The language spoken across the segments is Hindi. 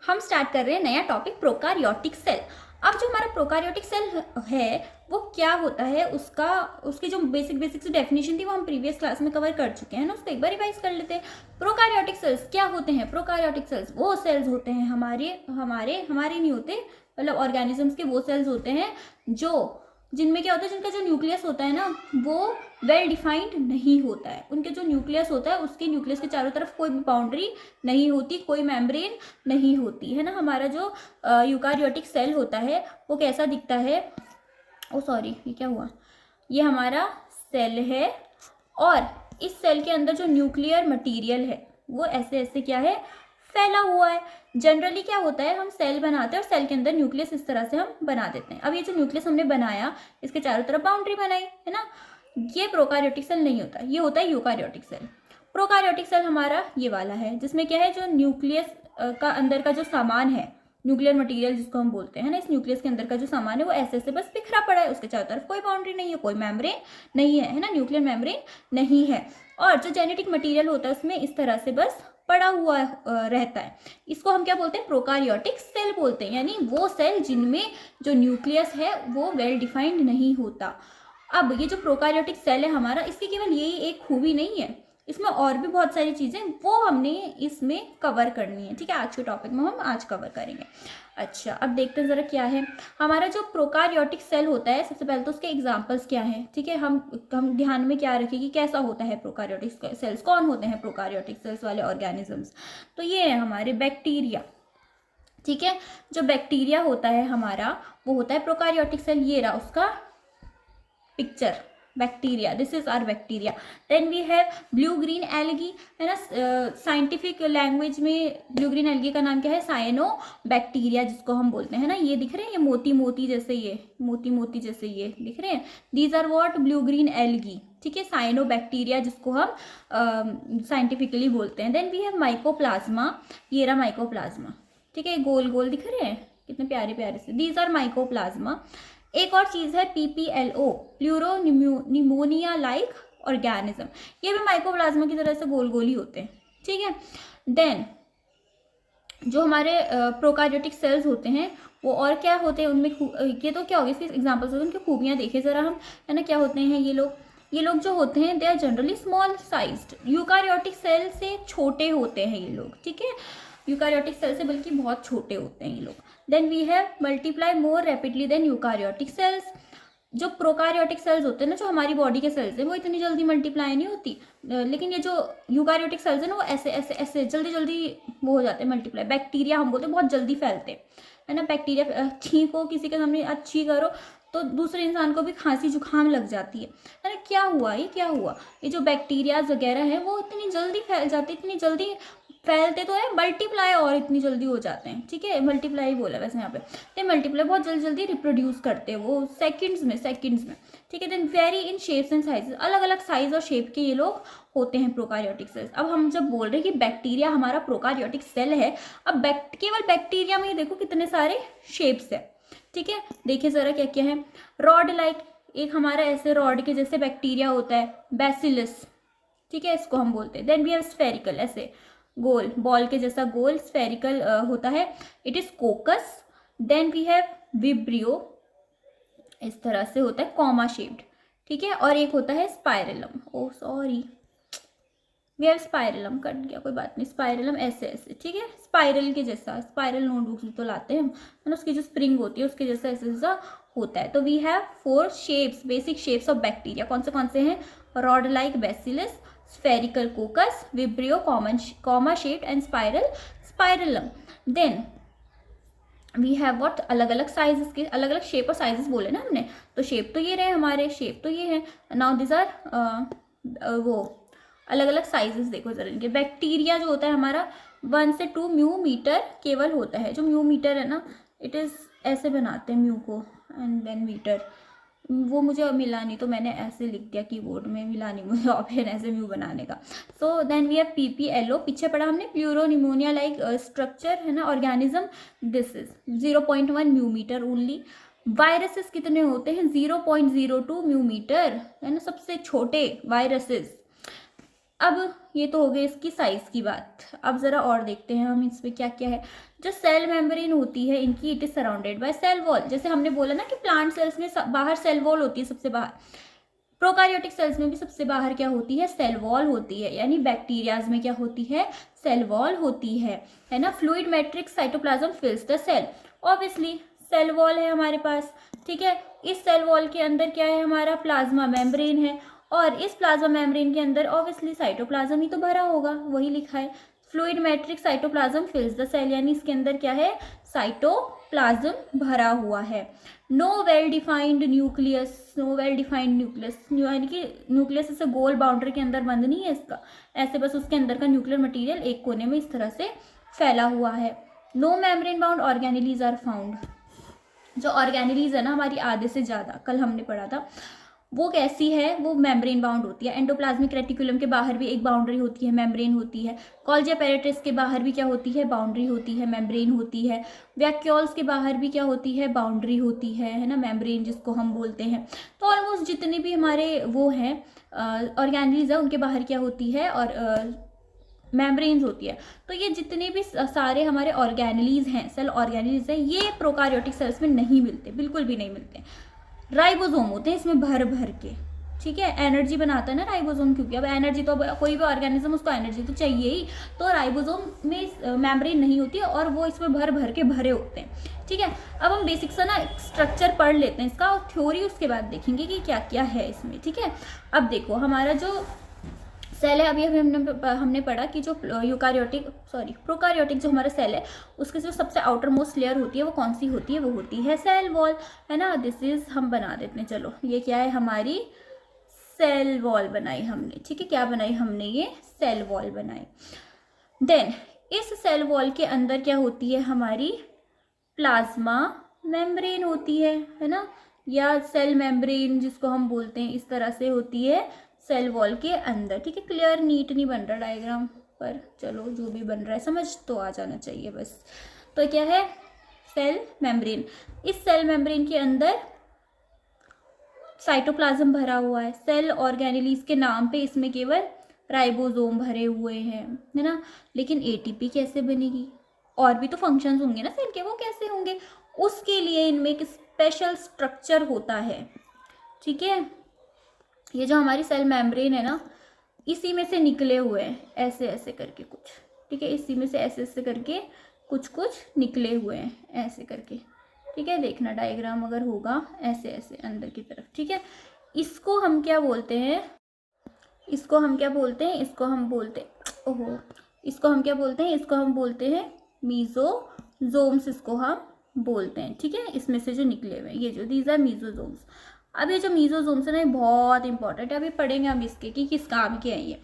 हम स्टार्ट कर रहे हैं नया टॉपिक प्रोकारियोटिक सेल। अब जो हमारा प्रोकारियोटिक सेल है वो क्या होता है, उसकी जो बेसिक डेफिनेशन थी वो हम प्रीवियस क्लास में कवर कर चुके हैं ना, उसको एक बार रिवाइज कर लेते हैं। प्रोकारियोटिक सेल्स क्या होते हैं? प्रोकारियोटिक सेल्स वो सेल्स होते हैं हमारे नहीं होते, मतलब ऑर्गेनिजम्स के वो सेल्स होते हैं जिनमें क्या होता है, जिनका जो न्यूक्लियस होता है ना वो वेल डिफाइंड नहीं होता है। उनके जो न्यूक्लियस होता है उसके न्यूक्लियस के चारों तरफ कोई भी बाउंड्री नहीं होती, कोई मेम्ब्रेन नहीं होती है ना। हमारा जो यूकारियोटिक सेल होता है वो कैसा दिखता है? ओ सॉरी, ये क्या हुआ? ये हमारा सेल है और इस सेल के अंदर जो न्यूक्लियर मटीरियल है वो ऐसे ऐसे क्या है, फैला हुआ है। जनरली क्या होता है, हम सेल बनाते हैं और सेल के अंदर न्यूक्लियस इस तरह से हम बना देते हैं। अब ये जो न्यूक्लियस हमने बनाया इसके चारों तरफ बाउंड्री बनाई है ना, ये प्रोकारियोटिक सेल नहीं होता, ये होता है यूकारियोटिक सेल। प्रोकारियोटिक सेल हमारा ये वाला है जिसमें क्या है, जो न्यूक्लियस का अंदर का जो सामान है, न्यूक्लियर मटेरियल जिसको हम बोलते हैं ना, इस न्यूक्लियस के अंदर का जो सामान है वो ऐसे ऐसे बस बिखरा पड़ा है, उसके चारों तरफ कोई बाउंड्री नहीं है, कोई मेम्ब्रेन नहीं है ना, न्यूक्लियर मेम्ब्रेन नहीं है। और जो जेनेटिक मटेरियल होता है उसमें इस तरह से बस पड़ा हुआ रहता है। इसको हम क्या बोलते हैं? प्रोकारियोटिक सेल बोलते हैं, यानी वो सेल जिनमें जो न्यूक्लियस है वो वेल डिफाइंड नहीं होता। अब ये जो प्रोकारियोटिक सेल है हमारा, इसकी केवल यही एक खूबी नहीं है, इसमें और भी बहुत सारी चीजें वो हमने इसमें कवर करनी है। ठीक है, आज के टॉपिक में हम आज कवर करेंगे। अच्छा, अब देखते हैं जरा क्या है हमारा जो प्रोकारियोटिक सेल होता है। सबसे पहले तो उसके एग्जांपल्स क्या हैं, ठीक है, हम ध्यान में क्या रखें कि कैसा होता है प्रोकारियोटिक सेल्स, कौन होते हैं प्रोकारियोटिक सेल्स वाले ऑर्गेनिजम्स। तो ये है हमारे बैक्टीरिया। ठीक है, जो बैक्टीरिया होता है हमारा वो होता है प्रोकारियोटिक सेल। ये रहा उसका picture, bacteria, this is our bacteria. Then we have blue green algae, है ना, साइंटिफिक लैंग्वेज में ब्लू ग्रीन एल्गी का नाम क्या है? साइनो बैक्टीरिया जिसको हम बोलते हैं ना। ये दिख रहे हैं, ये मोती मोती जैसे, ये मोती मोती जैसे ये दिख रहे हैं, these are what? Blue green algae. ठीक है, साइनो बैक्टीरिया जिसको हम साइंटिफिकली बोलते हैं। देन वी हैव माइकोप्लाज्मा, ये रहा माइकोप्लाज्मा। ठीक है, गोल गोल दिख रहे हैं कितने प्यारे प्यारे से, दीज आर माइकोप्लाज्मा। एक और चीज है PPLO, pleuro pneumonia like organism. ये भी माइकोप्लाज्मा की तरह से गोल गोल ही होते हैं। ठीक है, देन जो हमारे प्रोकारियोटिक सेल्स होते हैं वो और क्या होते हैं उनमें, ये तो क्या होगी इसके एग्जांपल्स होते हैं, उनकी खूबियां देखें जरा हम, है ना। क्या होते हैं ये लोग जो होते हैं they are generally small sized. Eukaryotic cell से छोटे होते हैं ये लोग। ठीक है, यूकारियोटिक सेल से बल्कि बहुत छोटे होते हैं ये लोग। Then we have multiply more rapidly than eukaryotic cells. जो प्रोकारियोटिक सेल्स होते हैं ना, जो हमारी बॉडी के सेल्स हैं, वो इतनी जल्दी मल्टीप्लाई नहीं होती, लेकिन ये जो यूकारियोटिक सेल्स हैं ना वो ऐसे ऐसे ऐसे जल्दी जल्दी वो हो जाते हैं मल्टीप्लाई। बैक्टीरिया हम बोलते हैं बहुत जल्दी फैलते हैं, है ना। बैक्टीरिया छींको किसी के सामने, अच्छी करो तो दूसरे इंसान को भी खांसी जुकाम लग जाती है ना। क्या हुआ, ये क्या हुआ? ये जो बैक्टीरियाज वगैरह है वो इतनी जल्दी फैल जाते, इतनी जल्दी फैलते तो है, मल्टीप्लाई और इतनी जल्दी हो जाते हैं। ठीक है, मल्टीप्लाई बोला वैसे यहाँ पे, तो मल्टीप्लाई बहुत जल्दी जल्दी रिप्रोड्यूस करते हैं वो सेकंड्स में। ठीक है, then vary in shapes and sizes, अलग अलग साइज और शेप के ये लोग होते हैं प्रोकारियोटिक सेल्स। अब हम जब बोल रहे हैं कि बैक्टीरिया हमारा प्रोकारियोटिक सेल है, अब केवल बैक्टीरिया में ही देखो कितने सारे शेप्स है। ठीक है, देखिए जरा क्या क्या है। रॉड लाइक, एक हमारा ऐसे रॉड के जैसे बैक्टीरिया होता है, बैसिलस। ठीक है, इसको हम बोलते हैं। देन वी हैव स्फेरिकल, ऐसे गोल बॉल के जैसा गोल स्फेरिकल होता है, it is coccus. Then we have vibrio, इस तरह से होता है कॉमा शेप्ड। ठीक है, और एक होता है spirillum, oh sorry we have spirillum, cut गया कोई बात नहीं, स्पाइरलम ऐसे ऐसे। ठीक है, स्पाइरल के जैसा, स्पाइरल नोटबुक्स भी तो लाते हैं हम, है ना, उसकी जो स्प्रिंग होती है उसके जैसा ऐसे जैसा होता है। तो we have 4 shapes, basic shapes of bacteria. कौन से हैं? Rod like bacillus, spherical coccus, vibrio comma shaped and spirillum. Then we have what? अलग अलग साइजेस के, अलग अलग शेप और साइजेस बोले ना हमने, तो शेप तो ये रहे हमारे, शेप तो ये है। नाउ दिस आर वो अलग अलग साइजेस देखो जरा इनके। बैक्टीरिया जो होता है हमारा 1 से 2 म्यू मीटर केवल होता है। जो म्यू मीटर है ना, इट इज ऐसे बनाते हैं म्यू को, एंड देन मीटर, वो मुझे मिला नहीं तो मैंने ऐसे लिख दिया कीबोर्ड में, मिला नहीं मुझे ऑप्शन ऐसे म्यू बनाने का। So then we have PPLO, पीछे पढ़ा हमने, प्लूरो निमोनिया लाइक स्ट्रक्चर, है ना, organism, this is 0.1 mu metre only. Viruses कितने होते हैं? 0.02 म्यू मीटर, है ना, सबसे छोटे वायरसेस। अब ये तो हो गई इसकी साइज की बात। अब ज़रा और देखते हैं हम इसमें क्या क्या है। जो सेल मेम्ब्रेन होती है इनकी, it is surrounded by cell wall. जैसे हमने बोला ना कि प्लांट सेल्स में बाहर सेल वॉल होती है सबसे बाहर, प्रोकार्योटिक सेल्स में भी सबसे बाहर क्या होती है, सेल वॉल होती है। यानी बैक्टीरियाज में क्या होती है, सेल वॉल होती है ना। Fluid matrix cytoplasm fills the cell. Obviously cell wall है हमारे पास, ठीक है। इस सेल वॉल के अंदर क्या है, हमारा प्लाज्मा मेम्ब्रेन है, और इस प्लाज्मा मेम्ब्रेन के अंदर ऑब्वियसली साइटोप्लाज्म ही तो भरा होगा, वही लिखा है fluid matrix cytoplasm fills the cell. यानी इसके अंदर क्या है, साइटोप्लाज्म भरा हुआ है। No well defined nucleus, no well defined nucleus, यानी कि न्यूक्लियस ऐसे गोल बाउंड्री के अंदर बंद नहीं है इसका, ऐसे बस उसके अंदर का न्यूक्लियर मटेरियल एक कोने में इस तरह से फैला हुआ है। No membrane bound organelles are found. जो ऑर्गेनेलीज है ना हमारी आधे से ज़्यादा, कल हमने पढ़ा था, वो कैसी है, वो मेम्ब्रेन बाउंड होती है। एंडोप्लाज्मिक रेटिकुलम के बाहर भी एक बाउंड्री होती है, मेम्ब्रेन होती है। गोल्गी apparatus के बाहर भी क्या होती है, बाउंड्री होती है, मेम्ब्रेन होती है। वैक्यूल्स के बाहर भी क्या होती है, बाउंड्री होती है ना, मेम्ब्रेन जिसको हम बोलते हैं। तो ऑलमोस्ट जितने भी हमारे वो हैं ऑर्गेनेलीज है, उनके बाहर क्या होती है, और मेम्ब्रेन्स होती है। तो ये जितने भी सारे हमारे ऑर्गेनेलीज हैं, सेल ऑर्गेनेलीज हैं, ये प्रोकार्योटिक सेल्स में नहीं मिलते, बिल्कुल भी नहीं मिलते। राइबोसोम होते हैं इसमें भर भर के, ठीक है। एनर्जी बनाता है ना राइबोसोम, क्योंकि अब एनर्जी तो, अब कोई भी ऑर्गेनिज्म उसको एनर्जी तो चाहिए ही। तो राइबोसोम में मेम्ब्रेन नहीं होती है, और वो इसमें भर भर के भरे होते हैं, ठीक है। अब हम बेसिक सा ना स्ट्रक्चर पढ़ लेते हैं इसका, और थ्योरी उसके बाद देखेंगे कि क्या क्या है इसमें, ठीक है। अब देखो हमारा जो सेल है, अभी हमने पढ़ा कि जो प्रोकार्योटिक जो हमारा सेल है, उसके जो सबसे आउटर मोस्ट लेयर होती है वो कौन सी होती है, वो होती है सेल वॉल, है ना। दिस इज हम बना देते हैं, चलो ये क्या है, हमारी सेल वॉल बनाई हमने, ठीक है। क्या बनाई हमने, ये सेल वॉल बनाई। देन इस सेल वॉल के अंदर क्या होती है, हमारी प्लाज्मा मेम्ब्रेन होती है ना, या सेल मेम्ब्रेन जिसको हम बोलते हैं, इस तरह से होती है सेल वॉल के अंदर, ठीक है। क्लियर नीट नहीं बन रहा डायग्राम पर, चलो जो भी बन रहा है समझ तो आ जाना चाहिए बस। तो क्या है, सेल मेम्ब्रेन। इस सेल मेम्ब्रेन के अंदर साइटोप्लाज्म भरा हुआ है। सेल ऑर्गेनेलीज के नाम पे इसमें केवल राइबोसोम भरे हुए हैं, है ना। लेकिन एटीपी कैसे बनेगी, और भी तो फंक्शंस होंगे ना सेल के, वो कैसे होंगे, उसके लिए इनमें एक स्पेशल स्ट्रक्चर होता है, ठीक है। ये जो हमारी सेल मेम्ब्रेन है ना, इसी में से निकले हुए हैं ऐसे ऐसे करके कुछ, ठीक है। इसी में से ऐसे ऐसे करके कुछ कुछ निकले हुए हैं ऐसे करके, ठीक है। देखना डायग्राम अगर होगा ऐसे ऐसे अंदर की तरफ, ठीक है। इसको हम क्या बोलते हैं, इसको हम क्या बोलते हैं, इसको हम बोलते हैं, ओहो, इसको हम क्या बोलते हैं, इसको हम बोलते हैं मीजोजोम्स, इसको हम बोलते हैं, ठीक है। इसमें से जो निकले हुए हैं ये जो, दीज आर मीजोजोम्स। अब ये जो मीजोजोम्स है ना, ये बहुत इंपॉर्टेंट है, अभी पढ़ेंगे हम इसके कि किस काम के हैं ये।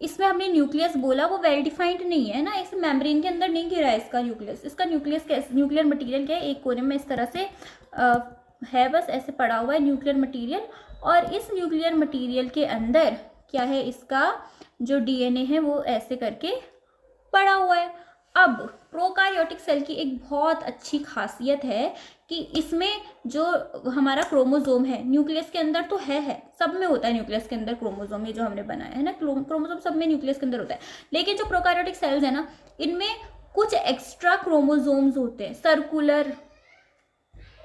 इसमें हमने न्यूक्लियस बोला, वो वेल डिफाइंड नहीं है ना, इस मेम्ब्रेन के अंदर नहीं घिरा है इसका न्यूक्लियस। इसका न्यूक्लियस कैसे, न्यूक्लियर मटेरियल क्या है, एक कोने में इस तरह से है, बस ऐसे पड़ा हुआ है न्यूक्लियर मटेरियल। और इस न्यूक्लियर मटेरियल के अंदर क्या है, इसका जो डीएनए है वो ऐसे करके पड़ा हुआ है। अब प्रोकार्योटिक सेल की एक बहुत अच्छी खासियत है कि इसमें जो हमारा क्रोमोसोम है, न्यूक्लियस के अंदर तो है, सब में होता है न्यूक्लियस के अंदर क्रोमोसोम, ये जो हमने बनाया है ना, क्रोमोसोम सब में न्यूक्लियस के अंदर होता है। लेकिन जो प्रोकार्योटिक सेल्स है ना, इनमें कुछ एक्स्ट्रा क्रोमोसोम्स होते हैं, सर्कुलर,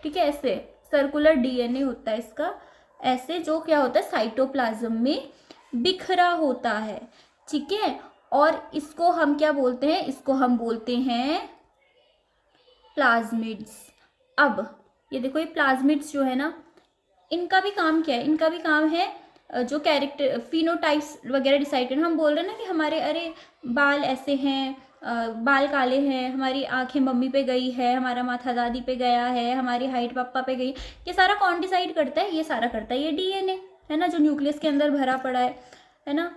ठीक है, ऐसे सर्कुलर डीएनए होता है इसका, ऐसे जो क्या होता है, साइटोप्लाज्म में बिखरा होता है, ठीक है। और इसको हम क्या बोलते हैं, इसको हम बोलते हैं प्लाज्मिड्स। अब ये देखो, ये प्लाज्मिड्स जो है ना, इनका भी काम क्या है, इनका भी काम है जो कैरेक्टर फिनोटाइप्स वगैरह डिसाइड करना। हम बोल रहे हैं ना कि हमारे अरे बाल ऐसे हैं, बाल काले हैं, हमारी आंखें मम्मी पे गई है, हमारा माथा दादी पे गया है, हमारी हाइट पापा पे गई, ये सारा कौन डिसाइड करता है, ये सारा करता है ये डीएनए, है ना, जो न्यूक्लियस के अंदर भरा पड़ा है ना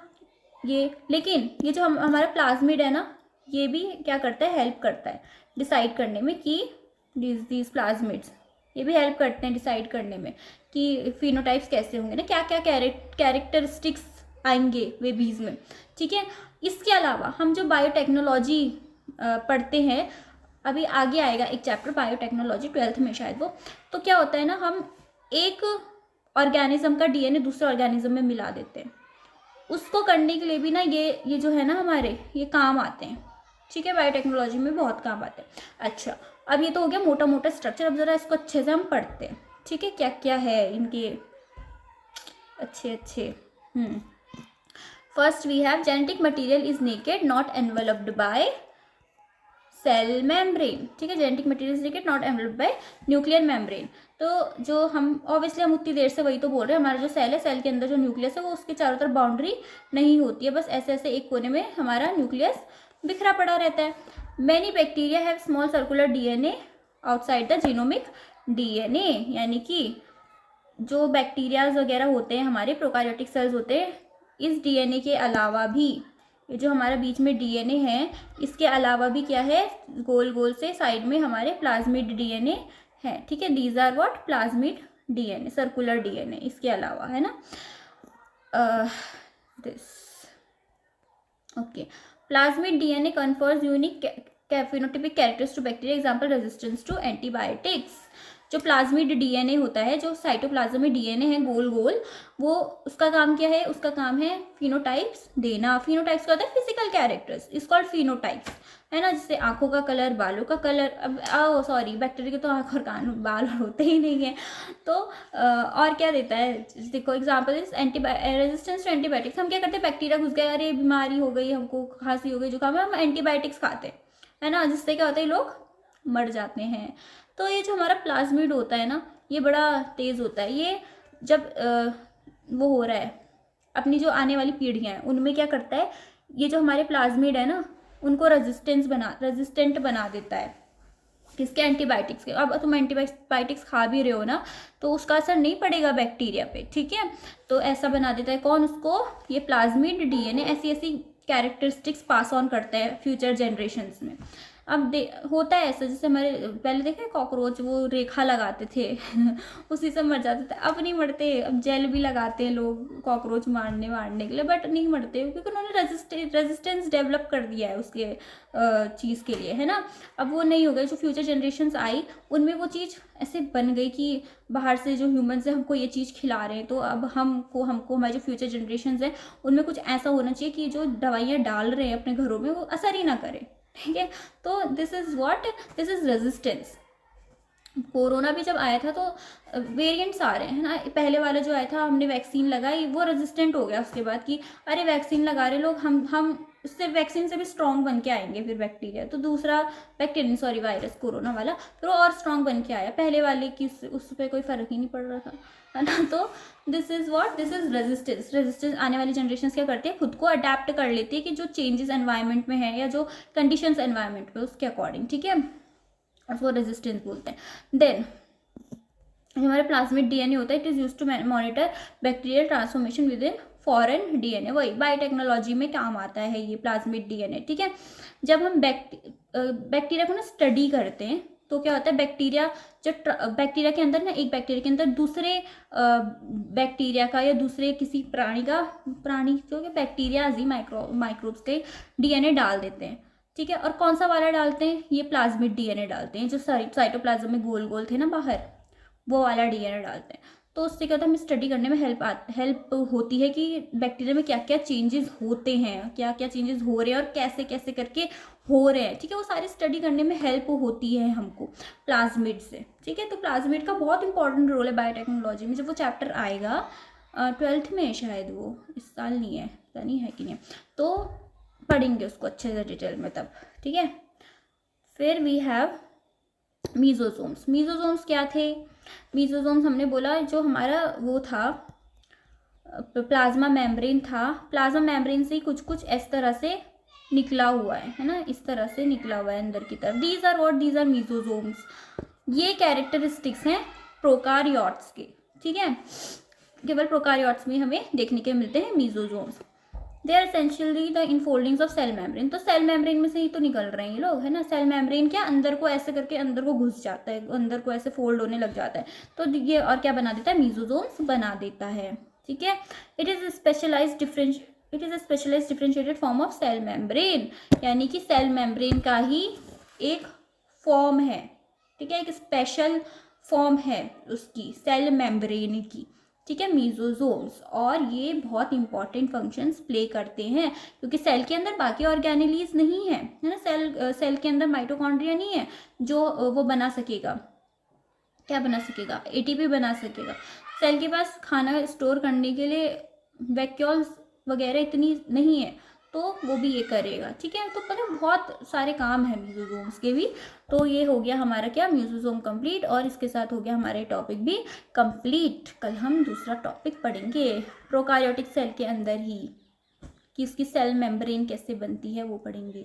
ये। लेकिन ये जो हमारा प्लाज्मिड है ना, ये भी क्या करता है, हेल्प करता है डिसाइड करने में कि दीज प्लाज्मिड्स, ये भी हेल्प करते हैं डिसाइड करने में कि फिनोटाइप्स कैसे होंगे ना, क्या क्या कैरेक्टरिस्टिक्स आएंगे बेबीज़ में, ठीक है। इसके अलावा हम जो बायोटेक्नोलॉजी पढ़ते हैं, अभी आगे आएगा एक चैप्टर बायोटेक्नोलॉजी 12th में शायद वो, तो क्या होता है ना, हम एक ऑर्गेनिज्म का डीएनए दूसरे ऑर्गेनिज्म में मिला देते हैं, उसको करने के लिए भी ना ये जो है ना हमारे ये काम आते हैं, ठीक है, बायोटेक्नोलॉजी में बहुत काम आते हैं। अच्छा, अब ये तो हो गया मोटा मोटा स्ट्रक्चर, अब ज़रा इसको अच्छे से हम पढ़ते हैं, ठीक है, क्या क्या है इनके अच्छे अच्छे। First we have genetic material is naked not enveloped by cell membrane, ठीक है, genetic material is naked not enveloped by nuclear membrane. तो जो हम ऑब्वियसली हम उतनी देर से वही तो बोल रहे हैं, हमारा जो सेल है, सेल के अंदर जो न्यूक्लियस है वो उसके चारों तरफ बाउंड्री नहीं होती है, बस ऐसे ऐसे एक कोने में हमारा न्यूक्लियस बिखरा पड़ा रहता है। Many bacteria have small circular DNA outside the genomic DNA, यानी कि जो बैक्टीरियाज वगैरह होते हैं हमारे प्रोकार्योटिक सेल्स होते हैं, इस डीएनए के अलावा भी ये जो हमारा बीच में डीएनए है, इसके अलावा भी क्या है, गोल गोल से साइड में हमारे प्लाज्मिड डीएनए है, ठीक है, these are what plasmid DNA, circular DNA इसके अलावा, है ना, this okay. Plasmid DNA confers unique phenotypic characters to bacteria, example resistance to antibiotics. जो प्लाज्मिड डीएनए होता है, जो साइटोप्लाज्म में डीएनए है गोल गोल, वो उसका काम क्या है, उसका काम है फिनोटाइप्स देना। फिनोटाइप्स का होता है physical characters, is called phenotypes, है ना, जैसे आंखों का कलर, बालों का कलर। अब सॉरी, बैक्टीरिया के तो आंख और कान बाल होते ही नहीं है, तो और क्या देता है, देखो example is resistance to antibiotics. हम क्या करते हैं, बैक्टीरिया घुस गया, अरे बीमारी हो गई हमको, खांसी हो गई, जुकाम है, हम एंटीबायोटिक्स खाते हैं, है ना, जिससे क्या होता है लोग मर जाते हैं। तो ये जो हमारा प्लाज्मिड होता है ना, ये बड़ा तेज़ होता है। ये जब वो हो रहा है, अपनी जो आने वाली पीढ़ियाँ हैं उनमें क्या करता है, ये जो हमारे प्लाज्मिड है ना, उनको रेजिस्टेंट बना देता है, किसके, एंटीबायोटिक्स के। अब तुम एंटीबायोटिक्स खा भी रहे हो ना, तो उसका असर नहीं पड़ेगा बैक्टीरिया पे, ठीक है, तो ऐसा बना देता है कौन, उसको, ये प्लाज्मिड डीएनए ऐसी ऐसी कैरेक्टरिस्टिक्स पास ऑन करता है फ्यूचर जनरेशन्स में। अब होता है ऐसा, जैसे हमारे पहले देखे कॉकरोच वो रेखा लगाते थे उसी से मर जाते थे, अब नहीं मरते, अब जेल भी लगाते हैं लोग कॉकरोच मारने के लिए, बट नहीं मरते क्योंकि उन्होंने रेजिस्टेंस डेवलप कर दिया है उसके चीज़ के लिए, है ना। अब वो नहीं हो गया, जो फ्यूचर जनरेशन्स आई उनमें वो चीज़ ऐसे बन गई कि बाहर से जो ह्यूमन्स है हमको ये चीज़ खिला रहे हैं, तो अब हमको हमारे जो फ्यूचर जनरेशन्स हैं उनमें कुछ ऐसा होना चाहिए कि जो दवाइयाँ डाल रहे हैं अपने घरों में वो असर ही ना करे, ठीक है। तो दिस इज रेजिस्टेंस। कोरोना भी जब आया था तो वेरिएंट्स आ रहे हैं, है ना, पहले वाला जो आया था हमने वैक्सीन लगाई, वो रेजिस्टेंट हो गया उसके बाद कि अरे वैक्सीन लगा रहे लोग, हम उससे वैक्सीन से भी स्ट्रॉन्ग बन के आएंगे फिर बैक्टीरिया, तो दूसरा बैक्टीरिया सॉरी वायरस कोरोना वाला फिर वो और स्ट्रॉन्ग बन के आया, पहले वाले की उस पर कोई फर्क ही नहीं पड़ रहा था, है ना। तो दिस इज रेजिस्टेंस। आने वाली जनरेशन क्या करती है, खुद को अडेप्ट कर लेती है कि जो चेंजेस एनवायरनमेंट में है या जो कंडीशंस एनवायरनमेंट पे उसके अकॉर्डिंग, ठीक है, उसको रेजिस्टेंस बोलते हैं। देन जो हमारे प्लाज्मिड डीएनए होता है, it is used to monitor bacterial transformation with in foreign DNA, वही बायोटेक्नोलॉजी में काम आता है ये प्लाज्मिड डीएनए, ठीक है। जब हम बैक्टीरिया को ना स्टडी करते हैं तो क्या होता है, बैक्टीरिया के अंदर ना, एक बैक्टीरिया के अंदर दूसरे बैक्टीरिया का या दूसरे किसी प्राणी जो कि बैक्टीरिया ही माइक्रोब्स के डीएनए डाल देते हैं, ठीक है। और कौन सा वाला डालते हैं, ये प्लाज्मिड डीएनए डालते हैं, जो साइटोप्लाज्म में गोल गोल थे ना बाहर, वो वाला डीएनए डालते हैं। तो उससे क्या होता है, हमें स्टडी करने में हेल्प होती है कि बैक्टीरिया में क्या क्या चेंजेस होते हैं, क्या क्या चेंजेस हो रहे हैं और कैसे कैसे करके हो रहे हैं, ठीक है, वो सारी स्टडी करने में हेल्प होती है हमको प्लाज्मिड से, ठीक है। तो प्लाज्मिड का बहुत इंपॉर्टेंट रोल है बायोटेक्नोलॉजी में। जब वो चैप्टर आएगा 12th में शायद, वो इस साल नहीं है, पता नहीं है कि नहीं, तो पढ़ेंगे उसको अच्छे से डिटेल में तब, ठीक है। फिर वी हैव मीजोसोम्स। मीजोसोम्स क्या थे, मीजोसोम्स हमने बोला जो हमारा वो था प्लाज्मा मेम्ब्रेन था, प्लाज्मा मेम्ब्रेन से कुछ कुछ इस तरह से निकला हुआ है ना, इस तरह से निकला हुआ है अंदर की तरफ। These are mesosomes. ये कैरेक्टरिस्टिक्स हैं प्रोकारियोट्स के, ठीक है, केवल प्रोकारियोट्स में हमें देखने के मिलते हैं mesosomes. They are essentially the infoldings of cell membrane. तो सेल मेम्ब्रेन में से ही तो निकल रहे हैं ये लोग, है ना। सेल मेम्ब्रेन क्या अंदर को ऐसे करके अंदर को घुस जाता है, अंदर को ऐसे फोल्ड होने लग जाता है, तो ये और क्या बना देता है, मीजोसोम्स बना देता है, ठीक है। It is a specialised differentiated form of cell membrane, यानी कि सेल मेम्ब्रेन का ही एक फॉर्म है, ठीक है, एक स्पेशल फॉर्म है उसकी सेल मेम्ब्रेन की, ठीक है, मीजोजोम्स, और ये बहुत इंपॉर्टेंट फंक्शंस प्ले करते हैं क्योंकि सेल के अंदर बाकी ऑर्गेनेलीज नहीं है ना, सेल के अंदर माइटोकॉन्ड्रिया नहीं है जो वो बना सकेगा, क्या बना सकेगा, एटीपी बना सकेगा। सेल के पास खाना स्टोर करने के लिए वैक्यूल्स वगैरह इतनी नहीं है, तो वो भी ये करेगा। ठीक है, तो पता बहुत सारे काम है म्यूजोसोम्स के भी। तो ये हो गया हमारा क्या, म्यूजोसोम कंप्लीट, और इसके साथ हो गया हमारे टॉपिक भी कंप्लीट। कल हम दूसरा टॉपिक पढ़ेंगे प्रोकार्योटिक सेल के अंदर ही, कि उसकी सेल मेम्ब्रेन कैसे बनती है वो पढ़ेंगे।